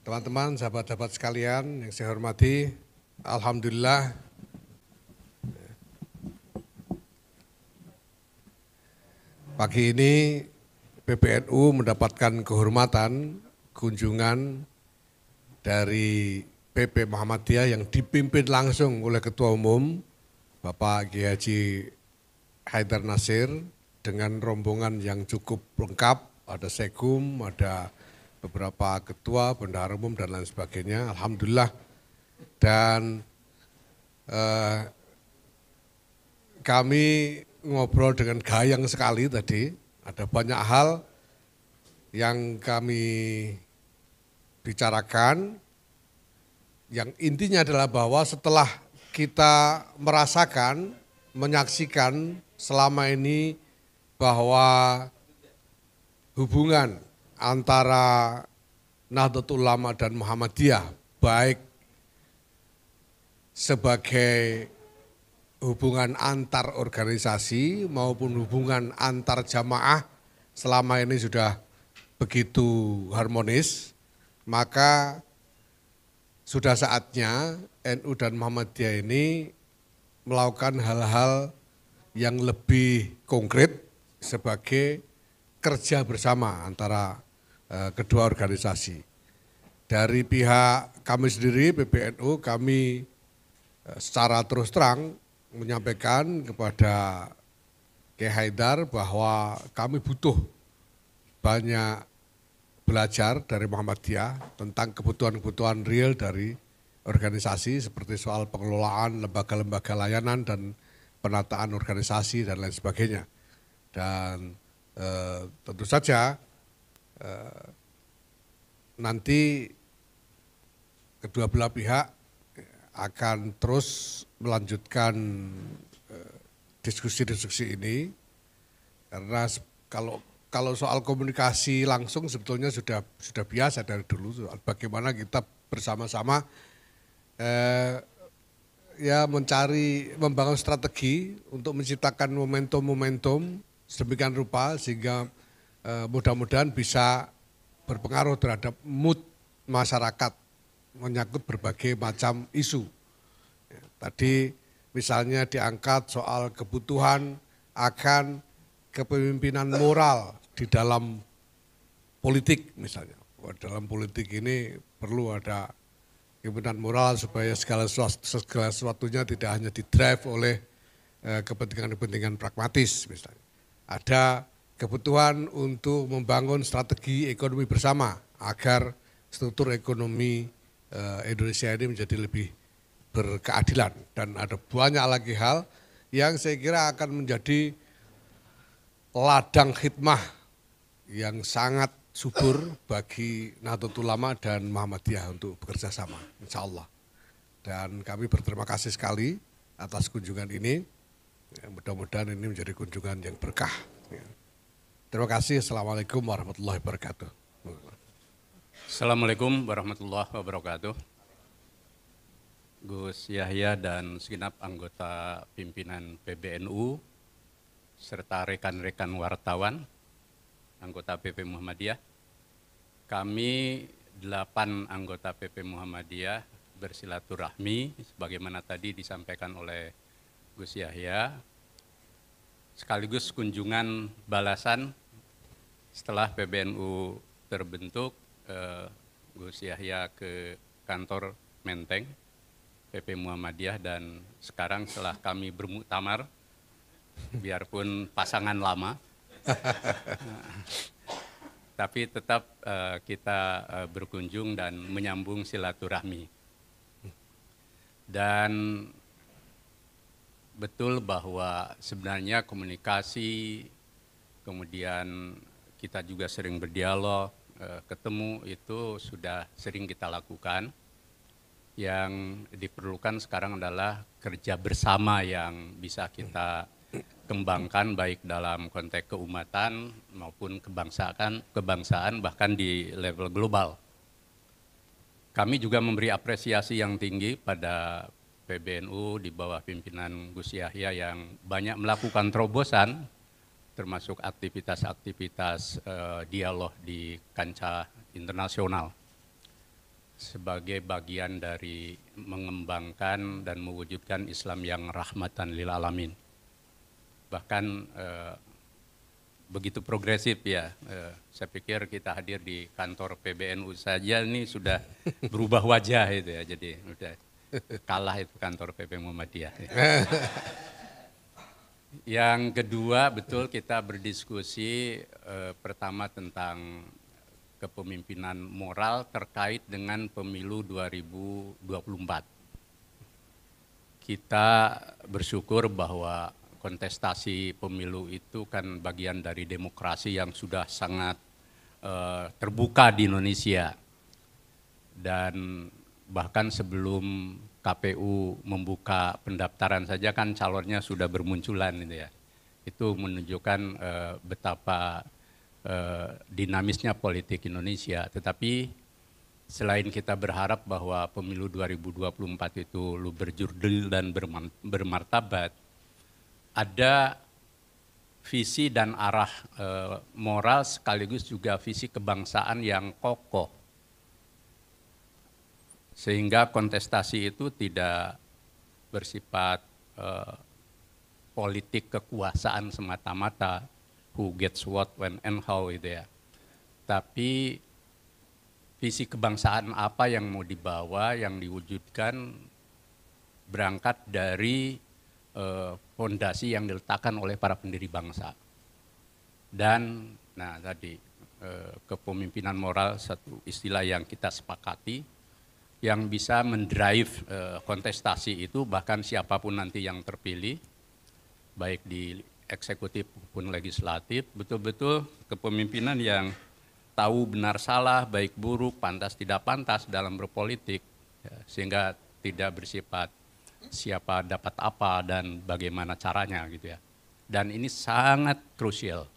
Teman-teman, sahabat-sahabat sekalian yang saya hormati, alhamdulillah pagi ini PBNU mendapatkan kehormatan kunjungan dari PP Muhammadiyah yang dipimpin langsung oleh Ketua Umum Bapak Kiai Haji Haidar Nasir dengan rombongan yang cukup lengkap, ada Sekum, ada beberapa ketua, bendahara umum dan lain sebagainya, alhamdulillah. Dan kami ngobrol dengan gayang sekali tadi, ada banyak hal yang kami bicarakan, yang intinya adalah bahwa setelah kita merasakan, menyaksikan selama ini bahwa hubungan antara Nahdlatul Ulama dan Muhammadiyah, baik sebagai hubungan antar organisasi maupun hubungan antar jamaah selama ini sudah begitu harmonis, maka sudah saatnya NU dan Muhammadiyah ini melakukan hal-hal yang lebih konkret sebagai kerja bersama antara kedua organisasi. Dari pihak kami sendiri PBNU, kami secara terus terang menyampaikan kepada Kiai Haidar bahwa kami butuh banyak belajar dari Muhammadiyah tentang kebutuhan-kebutuhan real dari organisasi seperti soal pengelolaan lembaga-lembaga layanan dan penataan organisasi dan lain sebagainya. Dan tentu saja nanti kedua belah pihak akan terus melanjutkan diskusi-diskusi ini, karena kalau soal komunikasi langsung sebetulnya sudah biasa dari dulu, soal bagaimana kita bersama-sama ya membangun strategi untuk menciptakan momentum-momentum sedemikian rupa sehingga mudah-mudahan bisa berpengaruh terhadap mood masyarakat menyangkut berbagai macam isu. Tadi misalnya diangkat soal kebutuhan akan kepemimpinan moral di dalam politik misalnya. Dalam politik ini perlu ada kepemimpinan moral supaya segala sesuatunya tidak hanya didrive oleh kepentingan-kepentingan pragmatis misalnya. Ada kebutuhan untuk membangun strategi ekonomi bersama agar struktur ekonomi Indonesia ini menjadi lebih berkeadilan, dan ada banyak lagi hal yang saya kira akan menjadi ladang khidmah yang sangat subur bagi Nahdlatul Ulama dan Muhammadiyah untuk bekerja sama, insya Allah. Dan kami berterima kasih sekali atas kunjungan ini. Mudah-mudahan ini menjadi kunjungan yang berkah. Terima kasih. Assalamualaikum warahmatullahi wabarakatuh. Assalamualaikum warahmatullahi wabarakatuh. Gus Yahya dan segenap anggota pimpinan PBNU serta rekan-rekan wartawan, anggota PP Muhammadiyah. Kami 8 anggota PP Muhammadiyah bersilaturahmi sebagaimana tadi disampaikan oleh Gus Yahya, sekaligus kunjungan balasan setelah PBNU terbentuk. Gus Yahya ke kantor Menteng PP Muhammadiyah, dan sekarang setelah kami bermuktamar, biarpun pasangan lama, tapi tetap kita berkunjung dan menyambung silaturahmi. Dan betul bahwa sebenarnya komunikasi, kemudian kita juga sering berdialog, ketemu itu sudah sering kita lakukan. Yang diperlukan sekarang adalah kerja bersama yang bisa kita kembangkan baik dalam konteks keumatan maupun kebangsaan bahkan di level global. Kami juga memberi apresiasi yang tinggi pada PBNU di bawah pimpinan Gus Yahya yang banyak melakukan terobosan, termasuk aktivitas-aktivitas dialog di kancah internasional sebagai bagian dari mengembangkan dan mewujudkan Islam yang rahmatan lil alamin. Bahkan begitu progresif ya, saya pikir kita hadir di kantor PBNU saja ini sudah berubah wajah itu ya, jadi udah kalah itu kantor PP Muhammadiyah. Yang kedua, betul kita berdiskusi pertama tentang kepemimpinan moral terkait dengan pemilu 2024. Kita bersyukur bahwa kontestasi pemilu itu kan bagian dari demokrasi yang sudah sangat terbuka di Indonesia. Dan bahkan sebelum KPU membuka pendaftaran saja kan calonnya sudah bermunculan gitu ya. Itu menunjukkan betapa dinamisnya politik Indonesia. Tetapi selain kita berharap bahwa pemilu 2024 itu berjurdil dan bermartabat, ada visi dan arah moral sekaligus juga visi kebangsaan yang kokoh. Sehingga kontestasi itu tidak bersifat politik kekuasaan semata-mata, who gets what, when, and how gitu ya. Tapi visi kebangsaan apa yang mau dibawa, yang diwujudkan berangkat dari fondasi yang diletakkan oleh para pendiri bangsa. Dan nah tadi kepemimpinan moral satu istilah yang kita sepakati yang bisa mendrive kontestasi itu, bahkan siapapun nanti yang terpilih baik di eksekutif maupun legislatif, betul-betul kepemimpinan yang tahu benar salah, baik buruk, pantas tidak pantas dalam berpolitik, ya, sehingga tidak bersifat siapa dapat apa dan bagaimana caranya gitu ya. Dan ini sangat krusial.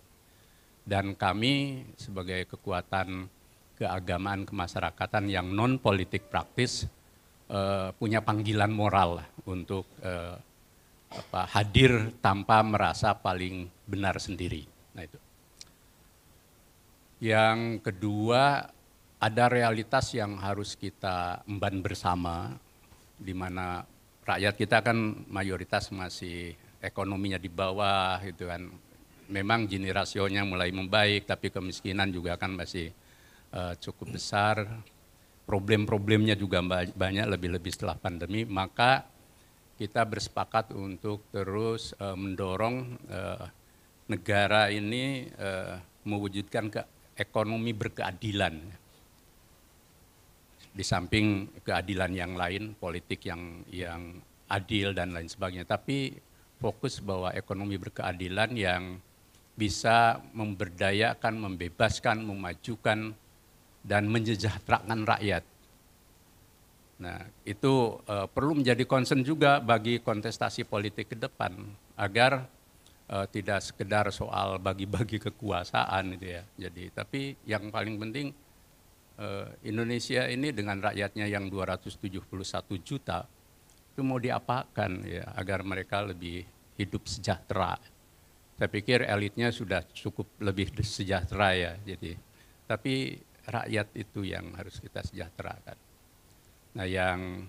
Dan kami sebagai kekuatan keagamaan kemasyarakatan yang non politik praktis punya panggilan moral lah untuk hadir tanpa merasa paling benar sendiri. Nah itu. Yang kedua, ada realitas yang harus kita emban bersama, di mana rakyat kita kan mayoritas masih ekonominya di bawah gitu kan. Memang Gini rasionya mulai membaik, tapi kemiskinan juga kan masih cukup besar. Problem-problemnya juga banyak, lebih-lebih setelah pandemi. Maka kita bersepakat untuk terus mendorong negara ini mewujudkan ekonomi berkeadilan. Di samping keadilan yang lain, politik yang adil dan lain sebagainya. Tapi fokus bahwa ekonomi berkeadilan yang bisa memberdayakan, membebaskan, memajukan, dan mensejahterakan rakyat. Nah, itu perlu menjadi concern juga bagi kontestasi politik ke depan, agar tidak sekedar soal bagi-bagi kekuasaan gitu ya. Jadi, tapi yang paling penting Indonesia ini dengan rakyatnya yang 271 juta, itu mau diapakan ya, agar mereka lebih hidup sejahtera. Saya pikir elitnya sudah cukup lebih sejahtera ya, jadi tapi rakyat itu yang harus kita sejahterakan. Nah, yang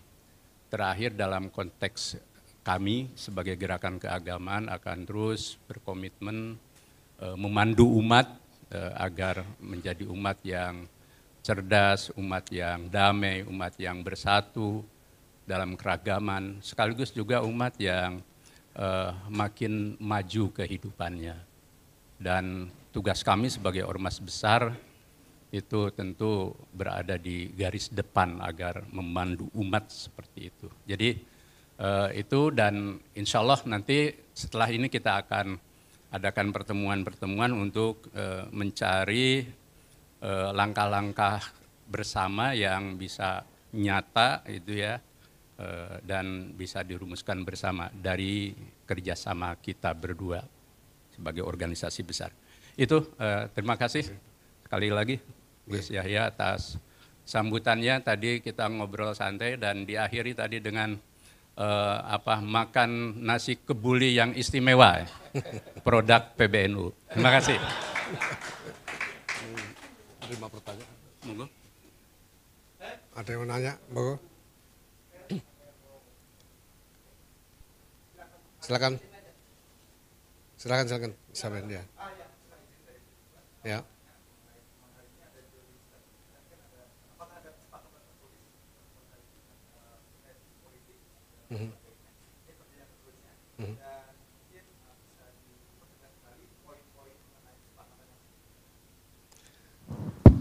terakhir dalam konteks kami sebagai gerakan keagamaan akan terus berkomitmen memandu umat agar menjadi umat yang cerdas, umat yang damai, umat yang bersatu dalam keragaman, sekaligus juga umat yang makin maju kehidupannya. Dan tugas kami sebagai ormas besar itu tentu berada di garis depan agar memandu umat seperti itu. Jadi itu, dan insya Allah nanti setelah ini kita akan adakan pertemuan-pertemuan untuk mencari langkah-langkah bersama yang bisa nyata itu ya, dan bisa dirumuskan bersama dari kerjasama kita berdua sebagai organisasi besar. Itu terima kasih sekali lagi Gus Yahya atas sambutannya tadi kita ngobrol santai dan diakhiri tadi dengan makan nasi kebuli yang istimewa, produk PBNU. Terima kasih. Terima pertanyaan. Monggo. Ada yang mau nanya? Monggo. Silakan. Silakan sampean ya. Ya.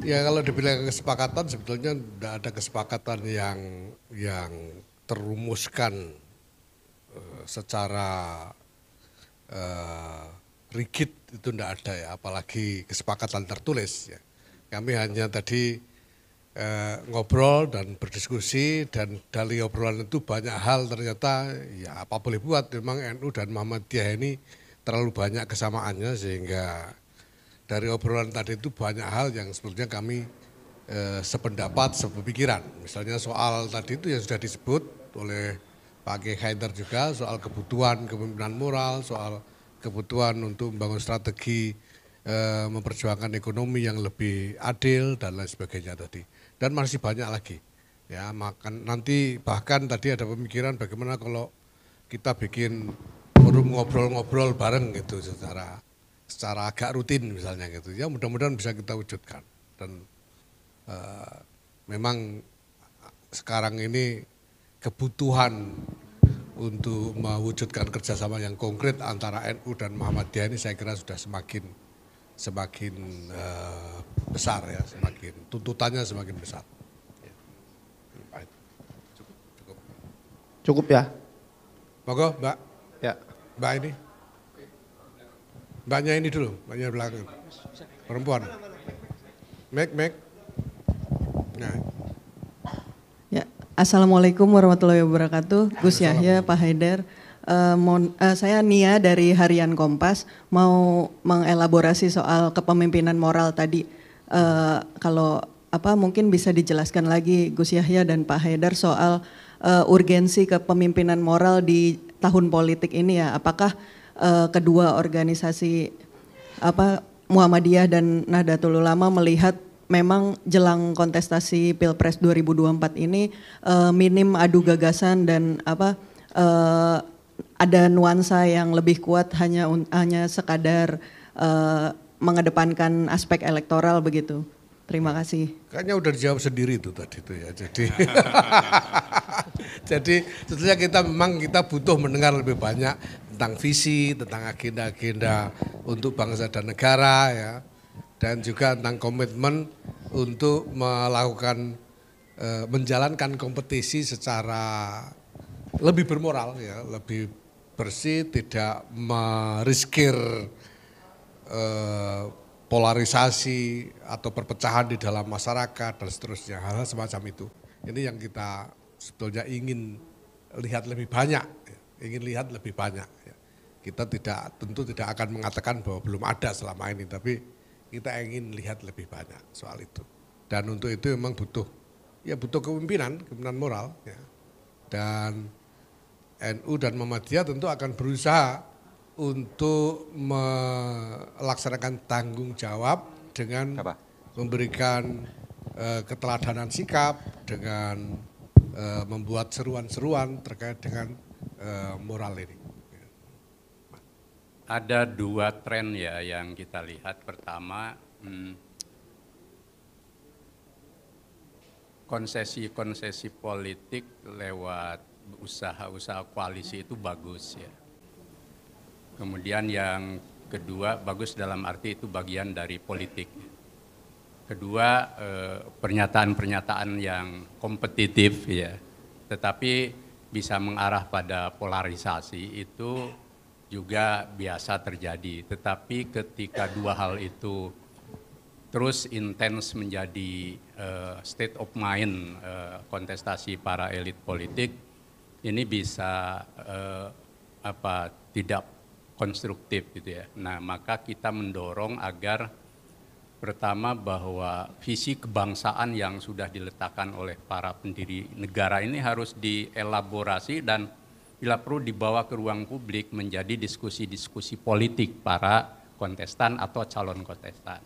Ya kalau dibilang kesepakatan sebetulnya tidak ada kesepakatan yang terumuskan secara rigid, itu tidak ada ya, apalagi kesepakatan tertulis ya. Kami hanya tadi ngobrol dan berdiskusi, dan dari obrolan itu banyak hal ternyata ya apa boleh buat, memang NU dan Muhammadiyah ini terlalu banyak kesamaannya, sehingga dari obrolan tadi itu banyak hal yang sebetulnya kami sependapat, sepemikiran. Misalnya soal tadi itu yang sudah disebut oleh Pak Kiai Haidar juga, soal kebutuhan kepemimpinan moral, soal kebutuhan untuk membangun strategi memperjuangkan ekonomi yang lebih adil dan lain sebagainya tadi. Dan masih banyak lagi. Ya, makan nanti bahkan tadi ada pemikiran bagaimana kalau kita bikin forum ngobrol-ngobrol bareng gitu secara agak rutin misalnya gitu. Ya mudah-mudahan bisa kita wujudkan. Dan memang sekarang ini kebutuhan untuk mewujudkan kerjasama yang konkret antara NU dan Muhammadiyah ini saya kira sudah semakin besar ya, semakin tuntutannya semakin besar. Cukup ya? Monggo Mbak. Ya. Mbak ini. Mbaknya ini dulu, mbaknya belakang. Perempuan. Mek. Nah. Ya, Assalamualaikum warahmatullahi wabarakatuh. Gus Yahya, Pak Haidar. Saya Nia dari Harian Kompas mau mengelaborasi soal kepemimpinan moral tadi. Kalau mungkin bisa dijelaskan lagi Gus Yahya dan Pak Haidar soal urgensi kepemimpinan moral di tahun politik ini ya. Apakah kedua organisasi Muhammadiyah dan Nahdlatul Ulama melihat memang jelang kontestasi Pilpres 2024 ini minim adu gagasan dan ada nuansa yang lebih kuat hanya sekadar mengedepankan aspek elektoral begitu. Terima kasih. Kayaknya udah dijawab sendiri itu tadi itu ya. Jadi tentunya kita butuh mendengar lebih banyak tentang visi, tentang agenda-agenda untuk bangsa dan negara ya. Dan juga tentang komitmen untuk melakukan menjalankan kompetisi secara lebih bermoral ya, lebih bersih, tidak meriskir polarisasi atau perpecahan di dalam masyarakat dan seterusnya, hal-hal semacam itu. Ini yang kita sebetulnya ingin lihat lebih banyak, ingin lihat lebih banyak. Kita tentu tidak akan mengatakan bahwa belum ada selama ini, tapi kita ingin lihat lebih banyak soal itu. Dan untuk itu memang butuh kepemimpinan moral. Ya. Dan NU dan Muhammadiyah tentu akan berusaha untuk melaksanakan tanggung jawab dengan memberikan keteladanan sikap, dengan membuat seruan-seruan terkait dengan moral ini. Ada dua tren ya yang kita lihat. Pertama, konsesi-konsesi politik lewat usaha-usaha koalisi itu bagus ya. Kemudian yang kedua, bagus dalam arti itu bagian dari politik. Kedua, pernyataan-pernyataan yang kompetitif ya, tetapi bisa mengarah pada polarisasi itu juga biasa terjadi. Tetapi ketika dua hal itu terus intens menjadi state of mind kontestasi para elit politik, ini bisa tidak konstruktif gitu ya. Nah, maka kita mendorong agar Pertama bahwa visi kebangsaan yang sudah diletakkan oleh para pendiri negara ini harus dielaborasi dan bila perlu dibawa ke ruang publik menjadi diskusi-diskusi politik para kontestan atau calon kontestan.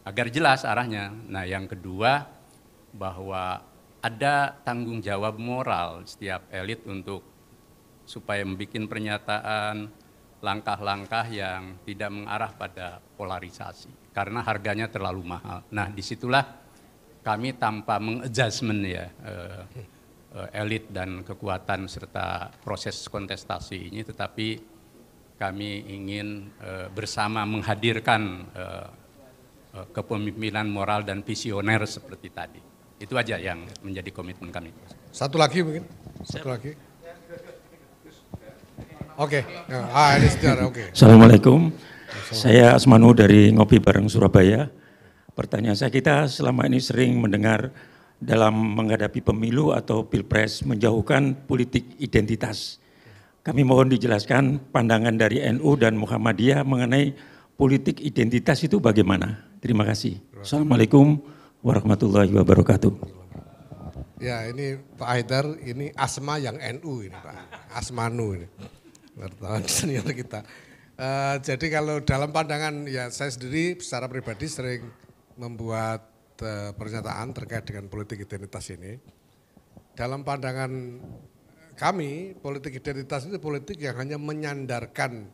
Agar jelas arahnya. Nah, yang kedua bahwa ada tanggung jawab moral setiap elit untuk supaya membuat pernyataan langkah-langkah yang tidak mengarah pada polarisasi karena harganya terlalu mahal. Nah, disitulah kami tanpa mengadjustment ya elit dan kekuatan serta proses kontestasi ini, tetapi kami ingin bersama menghadirkan kepemimpinan moral dan visioner seperti tadi. Itu aja yang menjadi komitmen kami. Satu lagi mungkin, satu lagi. Oke, ini sejarah, oke. Assalamualaikum, saya Asmanu dari Ngopi Bareng Surabaya. Pertanyaan saya, kita selama ini sering mendengar dalam menghadapi pemilu atau pilpres menjauhkan politik identitas. Kami mohon dijelaskan pandangan dari NU dan Muhammadiyah mengenai politik identitas itu bagaimana? Terima kasih. Assalamualaikum warahmatullahi wabarakatuh. Ya, ini Pak Haidar, ini Asma yang NU ini Pak, Asmanu ini, wartawan senior kita. Jadi kalau dalam pandangan ya saya sendiri secara pribadi sering membuat pernyataan terkait dengan politik identitas ini. Dalam pandangan kami, politik identitas itu politik yang hanya menyandarkan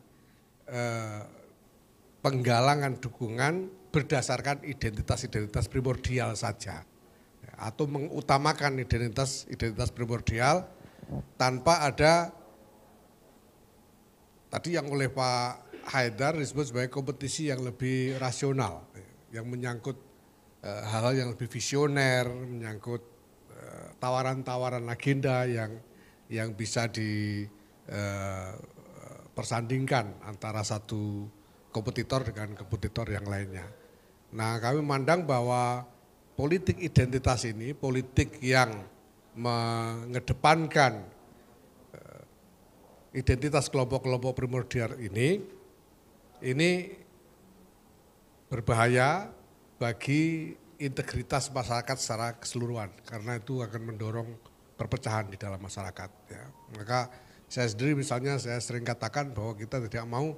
penggalangan dukungan berdasarkan identitas-identitas primordial saja, atau mengutamakan identitas primordial tanpa ada tadi yang oleh Pak Haidar disebut sebagai kompetisi yang lebih rasional, yang menyangkut hal-hal yang lebih visioner, menyangkut tawaran-tawaran agenda yang bisa dipersandingkan antara satu kompetitor dengan kompetitor yang lainnya. Nah, kami memandang bahwa politik identitas ini, politik yang mengedepankan identitas kelompok-kelompok primordial ini berbahaya bagi integritas masyarakat secara keseluruhan, karena itu akan mendorong perpecahan di dalam masyarakat. Ya. Maka saya sendiri misalnya saya sering katakan bahwa kita tidak mau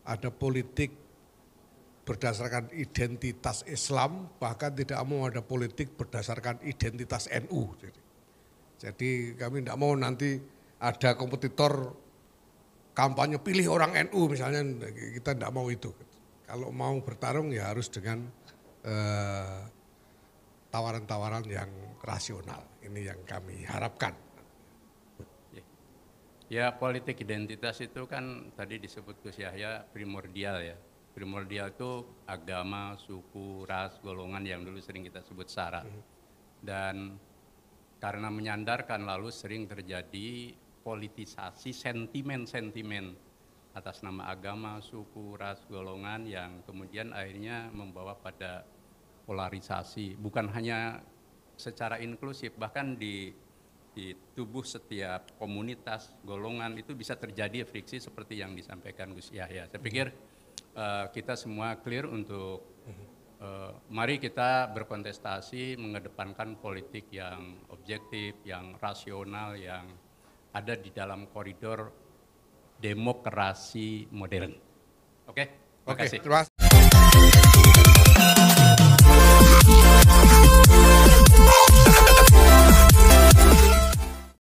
ada politik berdasarkan identitas Islam, bahkan tidak mau ada politik berdasarkan identitas NU. Jadi kami tidak mau nanti ada kompetitor kampanye pilih orang NU misalnya, kita tidak mau itu. Kalau mau bertarung ya harus dengan tawaran-tawaran yang rasional. Ini yang kami harapkan. Ya, politik identitas itu kan tadi disebut Gus Yahya primordial ya. Primordial itu agama, suku, ras, golongan yang dulu sering kita sebut sara. Dan karena menyandarkan lalu sering terjadi politisasi sentimen-sentimen atas nama agama, suku, ras, golongan yang kemudian akhirnya membawa pada polarisasi. Bukan hanya secara inklusif, bahkan di tubuh setiap komunitas, golongan itu bisa terjadi friksi seperti yang disampaikan Gus Yahya. Saya pikir kita semua clear untuk mari kita berkontestasi mengedepankan politik yang objektif, yang rasional, yang ada di dalam koridor demokrasi modern. Oke, terima kasih. Terima kasih.